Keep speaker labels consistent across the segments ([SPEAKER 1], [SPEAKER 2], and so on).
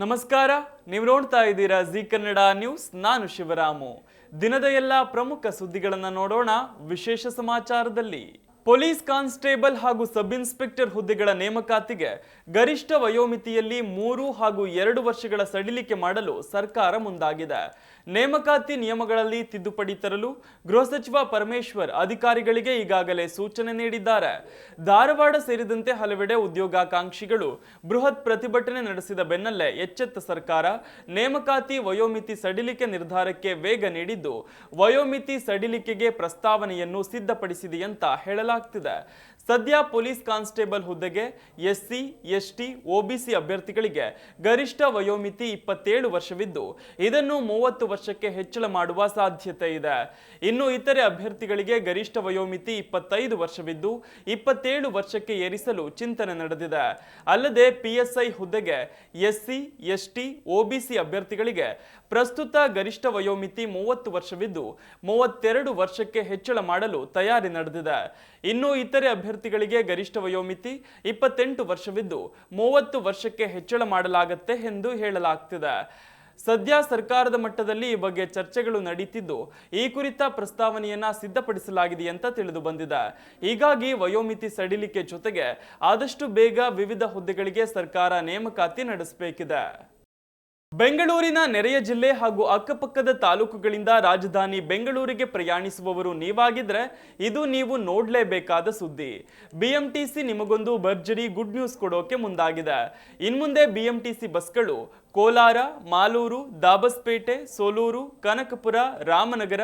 [SPEAKER 1] ನಮಸ್ಕಾರ, ನೀವು ನೋಡ್ತಾ ಇದ್ದೀರಾ ಜಿ ಕನ್ನಡ ನ್ಯೂಸ್. ನಾನು ಶಿವರಾಮು. ದಿನದ ಎಲ್ಲ ಪ್ರಮುಖ ಸುದ್ದಿಗಳನ್ನು ನೋಡೋಣ. ವಿಶೇಷ ಸಮಾಚಾರದಲ್ಲಿ ಪೊಲೀಸ್ ಕಾನ್ಸ್ಟೇಬಲ್ ಹಾಗೂ ಸಬ್ ಇನ್ಸ್ಪೆಕ್ಟರ್ ಹುದ್ದೆಗಳ ನೇಮಕಾತಿಗೆ ಗರಿಷ್ಠ ವಯೋಮಿತಿಯಲ್ಲಿ 3 ಹಾಗೂ 2 ವರ್ಷಗಳ ಸಡಿಲಿಕೆ ಮಾಡಲು ಸರ್ಕಾರ ಮುಂದಾಗಿದೆ. ನೇಮಕಾತಿ ನಿಯಮಗಳಲ್ಲಿ ತಿದ್ದುಪಡಿ ತರಲು ಗೃಹ ಸಚಿವ ಪರಮೇಶ್ವರ್ ಅಧಿಕಾರಿಗಳಿಗೆ ಈಗಾಗಲೇ ಸೂಚನೆ ನೀಡಿದ್ದಾರೆ. ಧಾರವಾಡ ಸೇರಿದಂತೆ ಹಲವೆಡೆ ಉದ್ಯೋಗಾಕಾಂಕ್ಷಿಗಳು ಬೃಹತ್ ಪ್ರತಿಭಟನೆ ನಡೆಸಿದ ಬೆನ್ನಲ್ಲೇ ಎಚ್ಚೆತ್ತ ಸರ್ಕಾರ ನೇಮಕಾತಿ ವಯೋಮಿತಿ ಸಡಿಲಿಕೆ ನಿರ್ಧಾರಕ್ಕೆ ವೇಗ ನೀಡಿದ್ದು, ವಯೋಮಿತಿ ಸಡಿಲಿಕೆಗೆ ಪ್ರಸ್ತಾವನೆಯನ್ನು ಸಿದ್ಧಪಡಿಸಿದೆ ಅಂತ ಹೇಳಲಾಗ್ತಿದೆ. ಸದ್ಯ ಪೊಲೀಸ್ ಕಾನ್ಸ್ಟೇಬಲ್ ಹುದ್ದೆಗೆ ಎಸ್ಸಿ, ಎಸ್ಟಿ, ಒಬಿಸಿ ಅಭ್ಯರ್ಥಿಗಳಿಗೆ ಗರಿಷ್ಠ ವಯೋಮಿತಿ 27 ವರ್ಷವಿದ್ದು, ಇದನ್ನು 30 ವರ್ಷಕ್ಕೆ ಹೆಚ್ಚಳ ಮಾಡುವ ಸಾಧ್ಯತೆ ಇದೆ. ಇನ್ನು ಇತರೆ ಅಭ್ಯರ್ಥಿಗಳಿಗೆ ಗರಿಷ್ಠ ವಯೋಮಿತಿ 25 ವರ್ಷವಿದ್ದು 27 ವರ್ಷಕ್ಕೆ ಏರಿಸಲು ಚಿಂತನೆ ನಡೆದಿದೆ. ಅಲ್ಲದೆ ಪಿಎಸ್ಐ ಹುದ್ದೆಗೆ ಎಸ್ಸಿ, ಎಸ್ಟಿ, ಒಬಿಸಿ ಅಭ್ಯರ್ಥಿಗಳಿಗೆ ಪ್ರಸ್ತುತ ಗರಿಷ್ಠ ವಯೋಮಿತಿ 30 ವರ್ಷವಿದ್ದು 32 ವರ್ಷಕ್ಕೆ ಹೆಚ್ಚಳ ಮಾಡಲು ತಯಾರಿ ನಡೆದಿದೆ. ಇನ್ನು ಇತರೆ ಅಭ್ಯರ್ಥಿಗಳಿಗೆ ಗರಿಷ್ಠ ವಯೋಮಿತಿ 28 ವರ್ಷವಿದ್ದು 30 ವರ್ಷಕ್ಕೆ ಹೆಚ್ಚಳ ಮಾಡಲಾಗುತ್ತೆ ಎಂದು ಹೇಳಲಾಗ್ತಿದೆ. ಸದ್ಯ ಸರ್ಕಾರದ ಮಟ್ಟದಲ್ಲಿ ಈ ಬಗ್ಗೆ ಚರ್ಚೆಗಳು ನಡೀತಿದ್ದು, ಈ ಕುರಿತ ಪ್ರಸ್ತಾವನೆಯನ್ನ ಸಿದ್ಧಪಡಿಸಲಾಗಿದೆ ಅಂತ ತಿಳಿದು ಬಂದಿದೆ. ಹೀಗಾಗಿ ವಯೋಮಿತಿ ಸಡಿಲಿಕೆ ಜೊತೆಗೆ ಆದಷ್ಟು ಬೇಗ ವಿವಿಧ ಹುದ್ದೆಗಳಿಗೆ ಸರ್ಕಾರ ನೇಮಕಾತಿ ನಡೆಸಬೇಕಿದೆ. ಬೆಂಗಳೂರಿನ ನೆರೆಯ ಜಿಲ್ಲೆ ಹಾಗೂ ಅಕ್ಕಪಕ್ಕದ ತಾಲೂಕುಗಳಿಂದ ರಾಜಧಾನಿ ಬೆಂಗಳೂರಿಗೆ ಪ್ರಯಾಣಿಸುವವರು ನೀವಾಗಿದ್ರೆ ಇದು ನೀವು ನೋಡಲೇಬೇಕಾದ ಸುದ್ದಿ. ಬಿಎಂಟಿಸಿ ನಿಮಗೊಂದು ಭರ್ಜರಿ ಗುಡ್ ನ್ಯೂಸ್ ಕೊಡೋಕೆ ಮುಂದಾಗಿದೆ. ಇನ್ಮುಂದೆ ಬಿಎಂಟಿಸಿ ಬಸ್ಗಳು ಕೋಲಾರ, ಮಾಲೂರು, ದಾಬಸ್ಪೇಟೆ, ಸೋಲೂರು, ಕನಕಪುರ, ರಾಮನಗರ,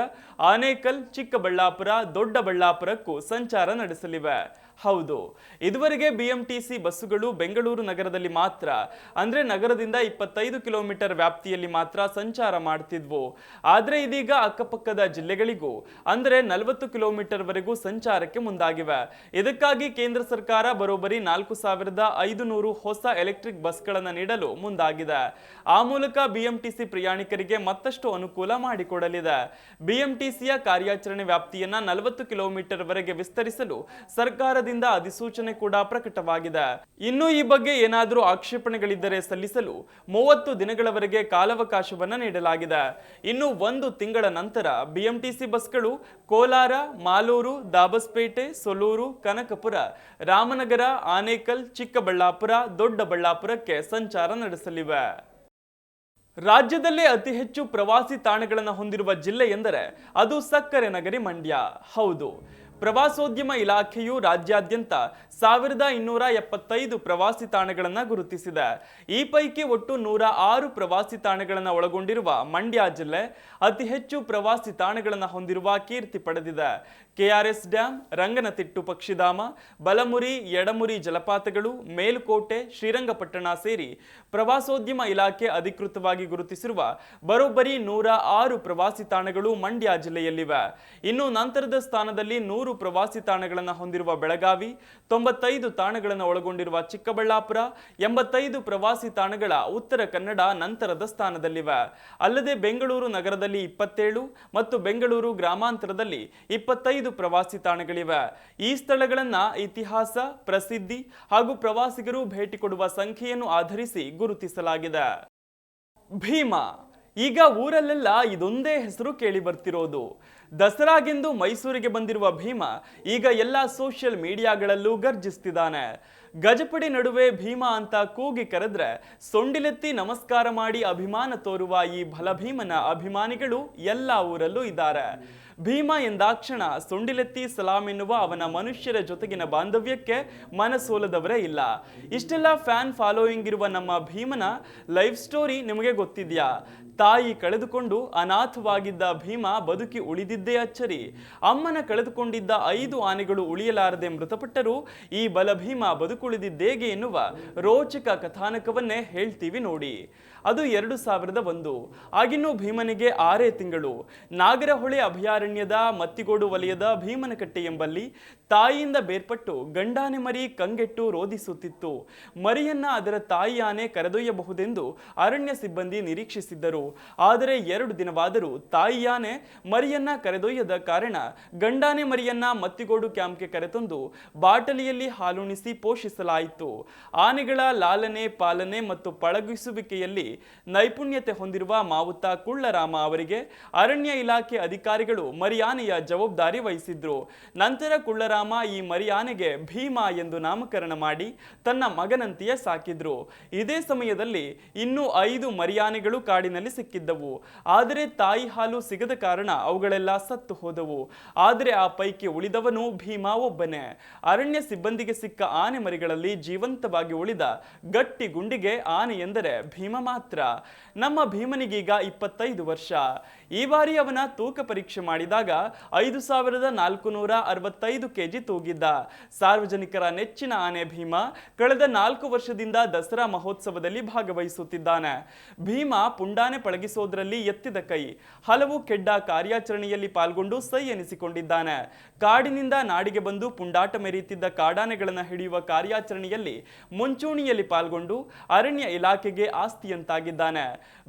[SPEAKER 1] ಆನೇಕಲ್, ಚಿಕ್ಕಬಳ್ಳಾಪುರ, ದೊಡ್ಡಬಳ್ಳಾಪುರಕ್ಕೂ ಸಂಚಾರ ನಡೆಸಲಿವೆ. ಹೌದು, ಇದುವರೆಗೆ ಬಿಎಂಟಿಸಿ ಬಸ್ಸುಗಳು ಬೆಂಗಳೂರು ನಗರದಲ್ಲಿ ಮಾತ್ರ, ಅಂದ್ರೆ ನಗರದಿಂದ 25 ಕಿಲೋಮೀಟರ್ ವ್ಯಾಪ್ತಿಯಲ್ಲಿ ಮಾತ್ರ ಸಂಚಾರ ಮಾಡ್ತಿದ್ವು. ಆದ್ರೆ ಇದೀಗ ಅಕ್ಕಪಕ್ಕದ ಜಿಲ್ಲೆಗಳಿಗೂ ಅಂದ್ರೆ 40 ಕಿಲೋಮೀಟರ್ ವರೆಗೂ ಸಂಚಾರಕ್ಕೆ ಮುಂದಾಗಿವೆ. ಇದಕ್ಕಾಗಿ ಕೇಂದ್ರ ಸರ್ಕಾರ ಬರೋಬ್ಬರಿ 4500 ಹೊಸ ಎಲೆಕ್ಟ್ರಿಕ್ ಬಸ್ಗಳನ್ನು ನೀಡಲು ಮುಂದಾಗಿದೆ. ಆ ಮೂಲಕ ಬಿಎಂಟಿಸಿ ಪ್ರಯಾಣಿಕರಿಗೆ ಮತ್ತಷ್ಟು ಅನುಕೂಲ ಮಾಡಿಕೊಡಲಿದೆ. ಬಿಎಂಟಿಸಿಯ ಕಾರ್ಯಾಚರಣೆ ವ್ಯಾಪ್ತಿಯನ್ನ 40 ಕಿಲೋಮೀಟರ್ ವರೆಗೆ ವಿಸ್ತರಿಸಲು ಸರ್ಕಾರದಿಂದ ಅಧಿಸೂಚನೆ ಕೂಡ ಪ್ರಕಟವಾಗಿದೆ. ಇನ್ನು ಈ ಬಗ್ಗೆ ಏನಾದರೂ ಆಕ್ಷೇಪಣೆಗಳಿದ್ದರೆ ಸಲ್ಲಿಸಲು 30 ದಿನಗಳವರೆಗೆ ಕಾಲಾವಕಾಶವನ್ನ ನೀಡಲಾಗಿದೆ. ಇನ್ನು 1 ತಿಂಗಳ ನಂತರ ಬಿಎಂಟಿಸಿ ಬಸ್ಗಳು ಕೋಲಾರ, ಮಾಲೂರು, ದಾಬಸ್ಪೇಟೆ, ಸೊಲೂರು, ಕನಕಪುರ, ರಾಮನಗರ, ಆನೇಕಲ್, ಚಿಕ್ಕಬಳ್ಳಾಪುರ, ದೊಡ್ಡಬಳ್ಳಾಪುರಕ್ಕೆ ಸಂಚಾರ ನಡೆಸಲಿವೆ. ರಾಜ್ಯದಲ್ಲೇ ಅತಿ ಹೆಚ್ಚು ಪ್ರವಾಸಿ ತಾಣಗಳನ್ನು ಹೊಂದಿರುವ ಜಿಲ್ಲೆ ಎಂದರೆ ಅದು ಸಕ್ಕರೆ ನಗರಿ ಮಂಡ್ಯ. ಹೌದು, ಪ್ರವಾಸೋದ್ಯಮ ಇಲಾಖೆಯು ರಾಜ್ಯಾದ್ಯಂತ 1275 ಪ್ರವಾಸಿ ತಾಣಗಳನ್ನು ಗುರುತಿಸಿದೆ. ಈ ಪೈಕಿ ಒಟ್ಟು 106 ಪ್ರವಾಸಿ ತಾಣಗಳನ್ನು ಒಳಗೊಂಡಿರುವ ಮಂಡ್ಯ ಜಿಲ್ಲೆ ಅತಿ ಹೆಚ್ಚು ಪ್ರವಾಸಿ ತಾಣಗಳನ್ನು ಹೊಂದಿರುವ ಕೀರ್ತಿ ಪಡೆದಿದೆ. ಕೆಆರ್ಎಸ್ ಡ್ಯಾಂ, ರಂಗನತಿಟ್ಟು ಪಕ್ಷಿಧಾಮ, ಬಲಮುರಿ, ಎಡಮುರಿ ಜಲಪಾತಗಳು, ಮೇಲುಕೋಟೆ, ಶ್ರೀರಂಗಪಟ್ಟಣ ಸೇರಿ ಪ್ರವಾಸೋದ್ಯಮ ಇಲಾಖೆ ಅಧಿಕೃತವಾಗಿ ಗುರುತಿಸಿರುವ ಬರೋಬ್ಬರಿ 106 ಪ್ರವಾಸಿ ತಾಣಗಳು ಮಂಡ್ಯ ಜಿಲ್ಲೆಯಲ್ಲಿವೆ. ಇನ್ನು ನಂತರದ ಸ್ಥಾನದಲ್ಲಿ 100 ಪ್ರವಾಸಿ ತಾಣಗಳನ್ನು ಹೊಂದಿರುವ ಬೆಳಗಾವಿ, 95 ತಾಣಗಳನ್ನು ಒಳಗೊಂಡಿರುವ ಚಿಕ್ಕಬಳ್ಳಾಪುರ, 85 ಪ್ರವಾಸಿ ತಾಣಗಳ ಉತ್ತರ ಕನ್ನಡ ನಂತರದ ಸ್ಥಾನದಲ್ಲಿವೆ. ಅಲ್ಲದೆ ಬೆಂಗಳೂರು ನಗರದಲ್ಲಿ 27 ಮತ್ತು ಬೆಂಗಳೂರು ಗ್ರಾಮಾಂತರದಲ್ಲಿ 25 ಪ್ರವಾಸಿ ತಾಣಗಳಿವೆ. ಈ ಸ್ಥಳಗಳನ್ನ ಇತಿಹಾಸ, ಪ್ರಸಿದ್ಧಿ ಹಾಗೂ ಪ್ರವಾಸಿಗರು ಭೇಟಿ ಕೊಡುವ ಸಂಖ್ಯೆಯನ್ನು ಆಧರಿಸಿ ಗುರುತಿಸಲಾಗಿದೆ. ಭೀಮಾ, ಈಗ ಊರಲ್ಲೆಲ್ಲ ಇದೊಂದೇ ಹೆಸರು ಕೇಳಿ ಬರ್ತಿರೋದು. ದಸರಾಗೆಂದು ಮೈಸೂರಿಗೆ ಬಂದಿರುವ ಭೀಮಾ ಈಗ ಎಲ್ಲ ಸೋಷಿಯಲ್ ಮೀಡಿಯಾಗಳಲ್ಲೂ ಗರ್ಜಿಸ್ತಿದ್ದಾನೆ. ಗಜಪಡೆ ನಡುವೆ ಭೀಮಾ ಅಂತ ಕೂಗಿ ಕರೆದ್ರೆ ಸೊಂಡಿಲೆತ್ತಿ ನಮಸ್ಕಾರ ಮಾಡಿ ಅಭಿಮಾನ ತೋರುವ ಈ ಬಲಭೀಮನ ಅಭಿಮಾನಿಗಳು ಎಲ್ಲ ಊರಲ್ಲೂ ಇದ್ದಾರೆ. ಭೀಮಾ ಎಂದಾಕ್ಷಣ ಸೊಂಡಿಲೆತ್ತಿ ಸಲಾಂ ಎನ್ನುವ ಅವನ ಮನುಷ್ಯರ ಜೊತೆಗಿನ ಬಾಂಧವ್ಯಕ್ಕೆ ಮನಸೋಲದವರೇ ಇಲ್ಲ. ಇಷ್ಟೆಲ್ಲ ಫ್ಯಾನ್ ಫಾಲೋಯಿಂಗ್ ಇರುವ ನಮ್ಮ ಭೀಮನ ಲೈಫ್ ಸ್ಟೋರಿ ನಿಮಗೆ ಗೊತ್ತಿದ್ಯಾ? ತಾಯಿ ಕಳೆದುಕೊಂಡು ಅನಾಥವಾಗಿದ್ದ ಭೀಮಾ ಬದುಕಿ ಉಳಿದಿದ್ದೇ ಅಚ್ಚರಿ. ಅಮ್ಮನ ಕಳೆದುಕೊಂಡಿದ್ದ 5 ಆನೆಗಳು ಉಳಿಯಲಾರದೆ ಮೃತಪಟ್ಟರೂ ಈ ಬಲಭೀಮ ಬದುಕುಳಿದಿದ್ದೇಗೆ ಎನ್ನುವ ರೋಚಕ ಕಥಾನಕವನ್ನೇ ಹೇಳ್ತೀವಿ ನೋಡಿ. ಅದು 2001. ಆಗಿನ್ನೂ ಭೀಮನಿಗೆ 6 ತಿಂಗಳು. ನಾಗರಹೊಳೆ ಅಭಯಾರಣ್ಯದ ಮತ್ತಿಗೋಡು ವಲಯದ ಭೀಮನಕಟ್ಟೆ ಎಂಬಲ್ಲಿ ತಾಯಿಯಿಂದ ಬೇರ್ಪಟ್ಟು ಗಂಡಾನೆ ಮರಿ ಕಂಗೆಟ್ಟು ರೋಧಿಸುತ್ತಿತ್ತು. ಮರಿಯನ್ನ ಅದರ ತಾಯಿ ಆನೆ ಕರೆದೊಯ್ಯಬಹುದೆಂದು ಅರಣ್ಯ ಸಿಬ್ಬಂದಿ ನಿರೀಕ್ಷಿಸಿದ್ದರು. ಆದರೆ 2 ದಿನವಾದರೂ ತಾಯಿ ಆನೆ ಮರಿಯನ್ನ ಕರೆದೊಯ್ಯದ ಕಾರಣ ಗಂಡಾನೆ ಮರಿಯನ್ನ ಮತ್ತಿಗೋಡು ಕ್ಯಾಂಪ್ಗೆ ಕರೆತಂದು ಬಾಟಲಿಯಲ್ಲಿ ಹಾಲುಣಿಸಿ ಪೋಷಿಸಲಾಯಿತು. ಆನೆಗಳ ಲಾಲನೆ ಪಾಲನೆ ಮತ್ತು ಪಳಗಿಸುವಿಕೆಯಲ್ಲಿ ನೈಪುಣ್ಯತೆ ಹೊಂದಿರುವ ಮಾವುತ ಕುಳ್ಳರಾಮ ಅವರಿಗೆ ಅರಣ್ಯ ಇಲಾಖೆ ಅಧಿಕಾರಿಗಳು ಮರಿಯಾನೆಯ ಜವಾಬ್ದಾರಿ ವಹಿಸಿದ್ರು. ನಂತರ ಕುಳ್ಳರಾಮ ಈ ಮರಿಯಾನೆಗೆ ಭೀಮಾ ಎಂದು ನಾಮಕರಣ ಮಾಡಿ ತನ್ನ ಮಗನಂತೆಯೇ ಸಾಕಿದ್ರು. ಇದೇ ಸಮಯದಲ್ಲಿ ಇನ್ನೂ 5 ಮರಿಯಾನೆಗಳು ಕಾಡಿನಲ್ಲಿ ಸಿಕ್ಕಿದ್ದವು. ಆದರೆ ತಾಯಿ ಹಾಲು ಸಿಗದ ಕಾರಣ ಅವುಗಳೆಲ್ಲ ಸತ್ತು ಹೋದವು. ಆದರೆ ಆ ಪೈಕಿ ಉಳಿದವನು ಭೀಮಾ ಒಬ್ಬನೇ. ಅರಣ್ಯ ಸಿಬ್ಬಂದಿಗೆ ಸಿಕ್ಕ ಆನೆ ಮರಿಗಳಲ್ಲಿ ಜೀವಂತವಾಗಿ ಉಳಿದ ಗಟ್ಟಿ ಗುಂಡಿಗೆ ಆನೆ ಎಂದರೆ ಭೀಮ ಮಾತ್ರ. ನಮ್ಮ ಭೀಮನಿಗೀಗ 25 ವರ್ಷ. ಈ ಬಾರಿ ಅವನ ತೂಕ ಪರೀಕ್ಷೆ ಮಾಡಿದಾಗ 5465 ಕೆಜಿ ತೂಗಿದ್ದ. ಸಾರ್ವಜನಿಕರ ನೆಚ್ಚಿನ ಆನೆ ಭೀಮ ಕಳೆದ 4 ವರ್ಷದಿಂದ ದಸರಾ ಮಹೋತ್ಸವದಲ್ಲಿ ಭಾಗವಹಿಸುತ್ತಿದ್ದಾನೆ. ಭೀಮ ಪುಂಡಾನೆ ಪಳಗಿಸೋದ್ರಲ್ಲಿ ಎತ್ತಿದ ಕೈ. ಹಲವು ಕೆಡ್ಡ ಕಾರ್ಯಾಚರಣೆಯಲ್ಲಿ ಪಾಲ್ಗೊಂಡು ಸೈ ಎನಿಸಿಕೊಂಡಿದ್ದಾನೆ. ಕಾಡಿನಿಂದ ನಾಡಿಗೆ ಬಂದು ಪುಂಡಾಟ ಮೆರೆಯುತ್ತಿದ್ದ ಕಾಡಾನೆಗಳನ್ನು ಹಿಡಿಯುವ ಕಾರ್ಯಾಚರಣೆಯಲ್ಲಿ ಮುಂಚೂಣಿಯಲ್ಲಿ ಪಾಲ್ಗೊಂಡು ಅರಣ್ಯ ಇಲಾಖೆಗೆ ಆಸ್ತಿಯಂತಾಗಿದ್ದಾನೆ.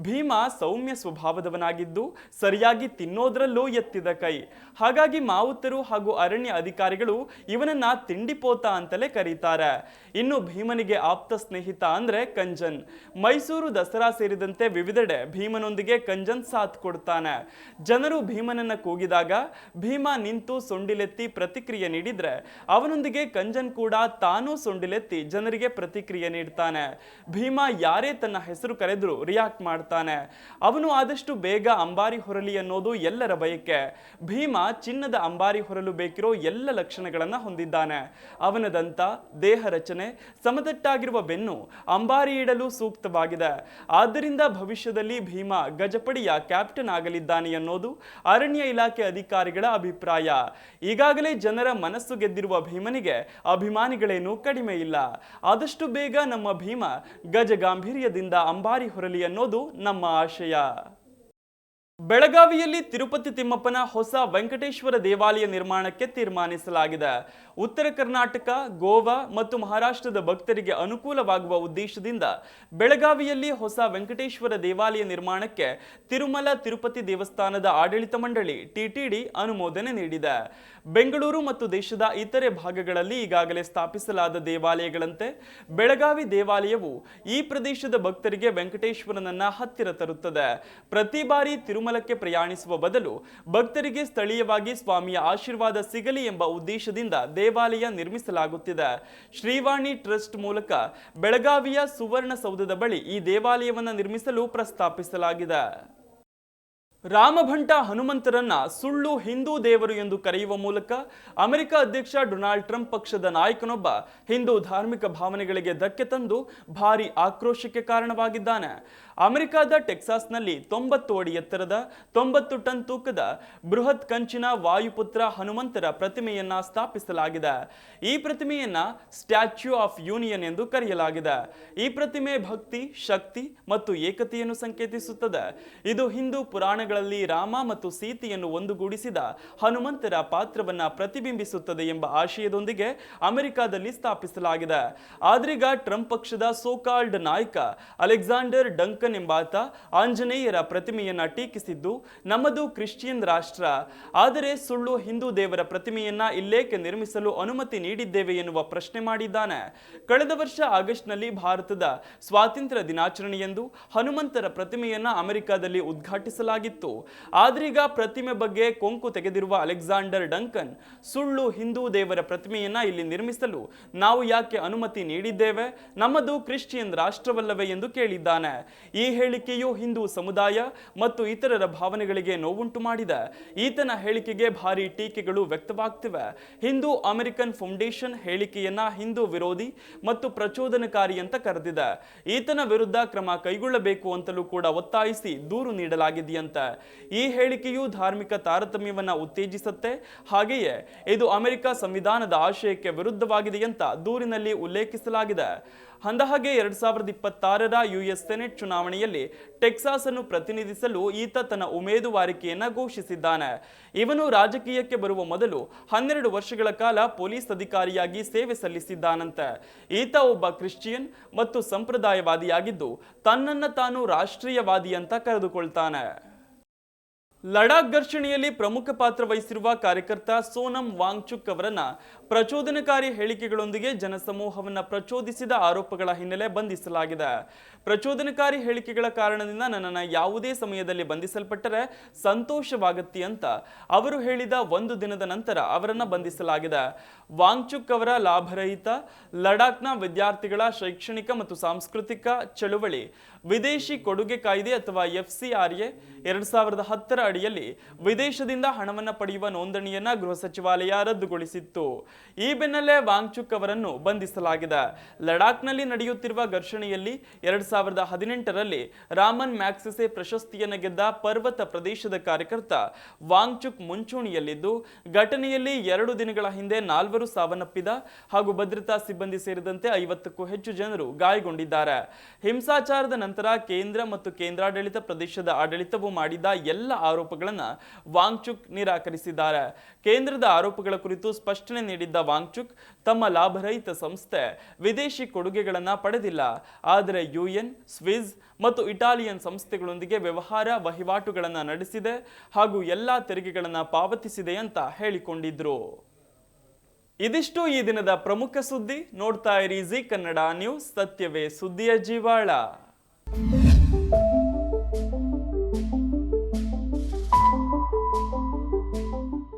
[SPEAKER 1] ಭೀಮ ಸೌಮ್ಯ ಸ್ವಭಾವದವನಾಗಿದ್ದು ಸರಿಯಾಗಿ ತಿನ್ನೋದ್ರಲ್ಲೂ ಎತ್ತಿದ ಕೈ. ಹಾಗಾಗಿ ಮಾವುತರು ಹಾಗೂ ಅರಣ್ಯ ಅಧಿಕಾರಿಗಳು ಇವನನ್ನ ತಿಂಡಿಪೋತ ಅಂತಲೇ ಕರೀತಾರೆ. ಇನ್ನು ಭೀಮನಿಗೆ ಆಪ್ತ ಸ್ನೇಹಿತ ಅಂದ್ರೆ ಕಂಜನ್. ಮೈಸೂರು ದಸರಾ ಸೇರಿದಂತೆ ವಿವಿಧೆಡೆ ಭೀಮನೊಂದಿಗೆ ಕಂಜನ್ ಸಾಥ್ ಕೊಡ್ತಾನೆ. ಜನರು ಭೀಮನನ್ನ ಕೂಗಿದಾಗ ಭೀಮ ನಿಂತು ಸೊಂಡಿಲೆತ್ತಿ ಪ್ರತಿಕ್ರಿಯೆ ನೀಡಿದ್ರೆ ಅವನೊಂದಿಗೆ ಕಂಜನ್ ಕೂಡ ತಾನೂ ಸೊಂಡಿಲೆತ್ತಿ ಜನರಿಗೆ ಪ್ರತಿಕ್ರಿಯೆ ನೀಡ್ತಾನೆ. ಭೀಮ ಯಾರೇ ತನ್ನ ಹೆಸರು ಕರೆದ್ರು ರಿಯಾಕ್ಟ್ ಮಾಡ್ತಾನೆ. ಅವನು ಆದಷ್ಟು ಬೇಗ ಅಂಬಾರಿ ಹೊರಲಿ ಅನ್ನೋದು ಎಲ್ಲರ ಬಯಕೆ. ಭೀಮ ಚಿನ್ನದ ಅಂಬಾರಿ ಹೊರಲು ಬೇಕಿರೋ ಎಲ್ಲ ಲಕ್ಷಣಗಳನ್ನ ಹೊಂದಿದ್ದಾನೆ. ಅವನ ದಂತ, ದೇಹ ರಚನೆ, ಸಮತಟ್ಟಾಗಿರುವ ಬೆನ್ನು ಅಂಬಾರಿ ಇಡಲು ಸೂಕ್ತವಾಗಿದೆ. ಆದ್ದರಿಂದ ಭವಿಷ್ಯದಲ್ಲಿ ಭೀಮ ಗಜಪಡೆಯ ಕ್ಯಾಪ್ಟನ್ ಆಗಲಿದ್ದಾನೆ ಅನ್ನೋದು ಅರಣ್ಯ ಇಲಾಖೆ ಅಧಿಕಾರಿಗಳ ಅಭಿಪ್ರಾಯ. ಈಗಾಗಲೇ ಜನರ ಮನಸ್ಸು ಗೆದ್ದಿರುವ ಭೀಮನಿಗೆ ಅಭಿಮಾನಿಗಳೇನು ಕಡಿಮೆ ಇಲ್ಲ. ಆದಷ್ಟು ಬೇಗ ನಮ್ಮ ಭೀಮ ಗಜ ಗಾಂಭೀರ್ಯದಿಂದ ಅಂಬಾರಿ ಹೊರಲಿ ಅನ್ನೋದು ನಮ್ಮ ಆಶಯ. ಬೆಳಗಾವಿಯಲ್ಲಿ ತಿರುಪತಿ ತಿಮ್ಮಪ್ಪನ ಹೊಸ ವೆಂಕಟೇಶ್ವರ ದೇವಾಲಯ ನಿರ್ಮಾಣಕ್ಕೆ ತೀರ್ಮಾನಿಸಲಾಗಿದೆ. ಉತ್ತರ ಕರ್ನಾಟಕ, ಗೋವಾ ಮತ್ತು ಮಹಾರಾಷ್ಟ್ರದ ಭಕ್ತರಿಗೆ ಅನುಕೂಲವಾಗುವ ಉದ್ದೇಶದಿಂದ ಬೆಳಗಾವಿಯಲ್ಲಿ ಹೊಸ ವೆಂಕಟೇಶ್ವರ ದೇವಾಲಯ ನಿರ್ಮಾಣಕ್ಕೆ ತಿರುಮಲ ತಿರುಪತಿ ದೇವಸ್ಥಾನದ ಆಡಳಿತ ಮಂಡಳಿ ಟಿಟಿಡಿ ಅನುಮೋದನೆ ನೀಡಿದೆ. ಬೆಂಗಳೂರು ಮತ್ತು ದೇಶದ ಇತರೆ ಭಾಗಗಳಲ್ಲಿ ಈಗಾಗಲೇ ಸ್ಥಾಪಿಸಲಾದ ದೇವಾಲಯಗಳಂತೆ ಬೆಳಗಾವಿ ದೇವಾಲಯವು ಈ ಪ್ರದೇಶದ ಭಕ್ತರಿಗೆ ವೆಂಕಟೇಶ್ವರನನ್ನ ಹತ್ತಿರ ತರುತ್ತದೆ. ಪ್ರತಿ ಬಾರಿ ತಿರುಮಲಕ್ಕೆ ಪ್ರಯಾಣಿಸುವ ಬದಲು ಭಕ್ತರಿಗೆ ಸ್ಥಳೀಯವಾಗಿ ಸ್ವಾಮಿಯ ಆಶೀರ್ವಾದ ಸಿಗಲಿ ಎಂಬ ಉದ್ದೇಶದಿಂದ ದೇವಾಲಯ ನಿರ್ಮಿಸಲಾಗುತ್ತಿದೆ. ಶ್ರೀವಾಣಿ ಟ್ರಸ್ಟ್ ಮೂಲಕ ಬೆಳಗಾವಿಯ ಸುವರ್ಣಸೌಧದ ಬಳಿ ಈ ದೇವಾಲಯವನ್ನು ನಿರ್ಮಿಸಲು ಪ್ರಸ್ತಾಪಿಸಲಾಗಿದೆ. ರಾಮಭಂಟ ಹನುಮಂತರನ್ನ ಸುಳ್ಳು ಹಿಂದೂ ದೇವರು ಎಂದು ಕರೆಯುವ ಮೂಲಕ ಅಮೆರಿಕ ಅಧ್ಯಕ್ಷ ಡೊನಾಲ್ಡ್ ಟ್ರಂಪ್ ಪಕ್ಷದ ನಾಯಕನೊಬ್ಬ ಹಿಂದೂ ಧಾರ್ಮಿಕ ಭಾವನೆಗಳಿಗೆ ಧಕ್ಕೆ ತಂದು ಭಾರಿ ಆಕ್ರೋಶಕ್ಕೆ ಕಾರಣವಾಗಿದ್ದಾನೆ. ಅಮೆರಿಕದ ಟೆಕ್ಸಾಸ್ನಲ್ಲಿ 90 ಅಡಿ ಎತ್ತರದ 90 ಟನ್ ತೂಕದ ಬೃಹತ್ ಕಂಚಿನ ವಾಯುಪುತ್ರ ಹನುಮಂತರ ಪ್ರತಿಮೆಯನ್ನ ಸ್ಥಾಪಿಸಲಾಗಿದೆ. ಈ ಪ್ರತಿಮೆಯನ್ನ ಸ್ಟ್ಯಾಚ್ಯೂ ಆಫ್ ಯೂನಿಯನ್ ಎಂದು ಕರೆಯಲಾಗಿದೆ. ಈ ಪ್ರತಿಮೆ ಭಕ್ತಿ, ಶಕ್ತಿ ಮತ್ತು ಏಕತೆಯನ್ನು ಸಂಕೇತಿಸುತ್ತದೆ. ಇದು ಹಿಂದೂ ಪುರಾಣಗಳಲ್ಲಿ ರಾಮ ಮತ್ತು ಸೀತೆಯನ್ನು ಒಂದುಗೂಡಿಸಿದ ಹನುಮಂತರ ಪಾತ್ರವನ್ನ ಪ್ರತಿಬಿಂಬಿಸುತ್ತದೆ ಎಂಬ ಆಶಯದೊಂದಿಗೆ ಅಮೆರಿಕದಲ್ಲಿ ಸ್ಥಾಪಿಸಲಾಗಿದೆ. ಆದ್ರೀಗ ಟ್ರಂಪ್ ಪಕ್ಷದ ಸೋಕಾಲ್ಡ್ ನಾಯಕ ಅಲೆಕ್ಸಾಂಡರ್ ಡಂಕನ್ ಎಂಬಾತ ಆಂಜನೇಯರ ಪ್ರತಿಮೆಯನ್ನ ಟೀಕಿಸಿದ್ದು, ನಮ್ಮದು ಕ್ರಿಶ್ಚಿಯನ್ ರಾಷ್ಟ್ರ, ಆದರೆ ಸುಳ್ಳು ಹಿಂದೂ ದೇವರ ಪ್ರತಿಮೆಯನ್ನ ಇಲ್ಲೇಕೆ ನಿರ್ಮಿಸಲು ಅನುಮತಿ ನೀಡಿದ್ದೇವೆ ಎನ್ನುವ ಪ್ರಶ್ನೆ ಮಾಡಿದ್ದಾನೆ. ಕಳೆದ ವರ್ಷ ಆಗಸ್ಟ್ನಲ್ಲಿ ಭಾರತದ ಸ್ವಾತಂತ್ರ್ಯ ದಿನಾಚರಣೆಯಂದು ಹನುಮಂತರ ಪ್ರತಿಮೆಯನ್ನ ಅಮೆರಿಕದಲ್ಲಿ ಉದ್ಘಾಟಿಸಲಾಗಿತ್ತು. ಆದ್ರೀಗ ಪ್ರತಿಮೆ ಬಗ್ಗೆ ಕೊಂಕು ತೆಗೆದಿರುವ ಅಲೆಕ್ಸಾಂಡರ್ ಡಂಕನ್ ಸುಳ್ಳು ಹಿಂದೂ ದೇವರ ಪ್ರತಿಮೆಯನ್ನ ಇಲ್ಲಿ ನಿರ್ಮಿಸಲು ನಾವು ಯಾಕೆ ಅನುಮತಿ ನೀಡಿದ್ದೇವೆ, ನಮ್ಮದು ಕ್ರಿಶ್ಚಿಯನ್ ರಾಷ್ಟ್ರವಲ್ಲವೇ ಎಂದು ಕೇಳಿದ್ದಾನೆ. ಈ ಹೇಳಿಕೆಯು ಹಿಂದೂ ಸಮುದಾಯ ಮತ್ತು ಇತರರ ಭಾವನೆಗಳಿಗೆ ನೋವುಂಟು ಮಾಡಿದೆ. ಈತನ ಹೇಳಿಕೆಗೆ ಭಾರಿ ಟೀಕೆಗಳು ವ್ಯಕ್ತವಾಗ್ತಿವೆ. ಹಿಂದೂ ಅಮೆರಿಕನ್ ಫೌಂಡೇಶನ್ ಹೇಳಿಕೆಯನ್ನ ಹಿಂದೂ ವಿರೋಧಿ ಮತ್ತು ಪ್ರಚೋದನಕಾರಿ ಅಂತ ಕರೆದಿದೆ. ಈತನ ವಿರುದ್ಧ ಕ್ರಮ ಕೈಗೊಳ್ಳಬೇಕು ಅಂತಲೂ ಕೂಡ ಒತ್ತಾಯಿಸಿ ದೂರು ನೀಡಲಾಗಿದೆಯಂತೆ. ಈ ಹೇಳಿಕೆಯು ಧಾರ್ಮಿಕ ತಾರತಮ್ಯವನ್ನ ಉತ್ತೇಜಿಸುತ್ತೆ, ಹಾಗೆಯೇ ಇದು ಅಮೆರಿಕ ಸಂವಿಧಾನದ ಆಶಯಕ್ಕೆ ವಿರುದ್ಧವಾಗಿದೆ ಅಂತ ದೂರಿನಲ್ಲಿ ಉಲ್ಲೇಖಿಸಲಾಗಿದೆ. ಅಂದಹಾಗೆ 2026ರ ಯುಎಸ್ ಸೆನೆಟ್ ಚುನಾವಣೆಯಲ್ಲಿ ಟೆಕ್ಸಾಸ್ ಅನ್ನು ಪ್ರತಿನಿಧಿಸಲು ಈತ ತನ್ನ ಉಮೇದುವಾರಿಕೆಯನ್ನ ಘೋಷಿಸಿದ್ದಾನೆ. ಇವನು ರಾಜಕೀಯಕ್ಕೆ ಬರುವ ಮೊದಲು 12 ವರ್ಷಗಳ ಕಾಲ ಪೊಲೀಸ್ ಅಧಿಕಾರಿಯಾಗಿ ಸೇವೆ ಸಲ್ಲಿಸಿದ್ದಾನಂತೆ. ಈತ ಒಬ್ಬ ಕ್ರಿಶ್ಚಿಯನ್ ಮತ್ತು ಸಂಪ್ರದಾಯವಾದಿಯಾಗಿದ್ದು ತನ್ನನ್ನು ತಾನು ರಾಷ್ಟ್ರೀಯವಾದಿ ಅಂತ ಕರೆದುಕೊಳ್ತಾನೆ. ಲಡಾಖ್ ಘರ್ಷಣೆಯಲ್ಲಿ ಪ್ರಮುಖ ಪಾತ್ರ ವಹಿಸಿರುವ ಕಾರ್ಯಕರ್ತ ಸೋನಂ ವಾಂಗ್ಚುಕ್ ಅವರನ್ನ ಪ್ರಚೋದನಕಾರಿ ಹೇಳಿಕೆಗಳೊಂದಿಗೆ ಜನಸಮೂಹವನ್ನ ಪ್ರಚೋದಿಸಿದ ಆರೋಪಗಳ ಹಿನ್ನೆಲೆ ಬಂಧಿಸಲಾಗಿದೆ. ಪ್ರಚೋದನಕಾರಿ ಹೇಳಿಕೆಗಳ ಕಾರಣದಿಂದ ನನ್ನನ್ನು ಯಾವುದೇ ಸಮಯದಲ್ಲಿ ಬಂಧಿಸಲ್ಪಟ್ಟರೆ ಸಂತೋಷವಾಗತ್ತೆ ಅಂತ ಅವರು ಹೇಳಿದ 1 ದಿನದ ನಂತರ ಅವರನ್ನ ಬಂಧಿಸಲಾಗಿದೆ. ವಾಂಗ್ಚುಕ್ ಅವರ ಲಾಭರಹಿತ ಲಡಾಖ್ನ ವಿದ್ಯಾರ್ಥಿಗಳ ಶೈಕ್ಷಣಿಕ ಮತ್ತು ಸಾಂಸ್ಕೃತಿಕ ಚಳುವಳಿ ವಿದೇಶಿ ಕೊಡುಗೆ ಕಾಯ್ದೆ ಅಥವಾ FCRA 2010ರ ಅಡಿಯಲ್ಲಿ ವಿದೇಶದಿಂದ ಹಣವನ್ನು ಪಡೆಯುವ ನೋಂದಣಿಯನ್ನ ಗೃಹ ಸಚಿವಾಲಯ ರದ್ದುಗೊಳಿಸಿತ್ತು. ಈ ಬೆನ್ನಲ್ಲೇ ವಾಂಗ್ಚುಕ್ ಅವರನ್ನು ಬಂಧಿಸಲಾಗಿದೆ. ಲಡಾಖ್ನಲ್ಲಿ ನಡೆಯುತ್ತಿರುವ ಘರ್ಷಣೆಯಲ್ಲಿ 2018ರಲ್ಲಿ ರಾಮನ್ ಮ್ಯಾಗ್ಸೆಸೆ ಪ್ರಶಸ್ತಿಯನ್ನು ಗೆದ್ದ ಪರ್ವತ ಪ್ರದೇಶದ ಕಾರ್ಯಕರ್ತ ವಾಂಗ್ಚುಕ್ ಮುಂಚೂಣಿಯಲ್ಲಿದ್ದು, ಘಟನೆಯಲ್ಲಿ 2 ದಿನಗಳ ಹಿಂದೆ 4 ಸಾವನ್ನಪ್ಪಿದ ಹಾಗೂ ಭದ್ರತಾ ಸಿಬ್ಬಂದಿ ಸೇರಿದಂತೆ 50ಕ್ಕೂ ಹೆಚ್ಚು ಜನರು ಗಾಯಗೊಂಡಿದ್ದಾರೆ. ಹಿಂಸಾಚಾರದ ನಂತರ ಕೇಂದ್ರ ಮತ್ತು ಕೇಂದ್ರಾಡಳಿತ ಪ್ರದೇಶದ ಆಡಳಿತವು ಮಾಡಿದ ಎಲ್ಲ ಆರೋಪಗಳನ್ನು ವಾಂಗ್ಚುಕ್ ನಿರಾಕರಿಸಿದ್ದಾರೆ. ಕೇಂದ್ರದ ಆರೋಪಗಳ ಕುರಿತು ಸ್ಪಷ್ಟನೆ ನೀಡಿದ್ದ ವಾಂಗ್ಚುಕ್ ತಮ್ಮ ಲಾಭರಹಿತ ಸಂಸ್ಥೆ ವಿದೇಶಿ ಕೊಡುಗೆಗಳನ್ನು ಪಡೆದಿಲ್ಲ, ಆದರೆ UN, ಸ್ವಿಸ್ ಮತ್ತು ಇಟಾಲಿಯನ್ ಸಂಸ್ಥೆಗಳೊಂದಿಗೆ ವಹಿವಾಟುಗಳನ್ನು ನಡೆಸಿದೆ ಹಾಗೂ ಎಲ್ಲಾ ತೆರಿಗೆಗಳನ್ನು ಪಾವತಿಸಿದೆ ಅಂತ ಹೇಳಿಕೊಂಡಿದ್ರು. ಇದಿಷ್ಟು ಈ ದಿನದ ಪ್ರಮುಖ ಸುದ್ದಿ. ನೋಡ್ತಾ ಇರಿ ಜಿ ಕನ್ನಡ ನ್ಯೂಸ್, ಸತ್ಯವೇ ಸುದ್ದಿಯ ಜೀವಾಳ.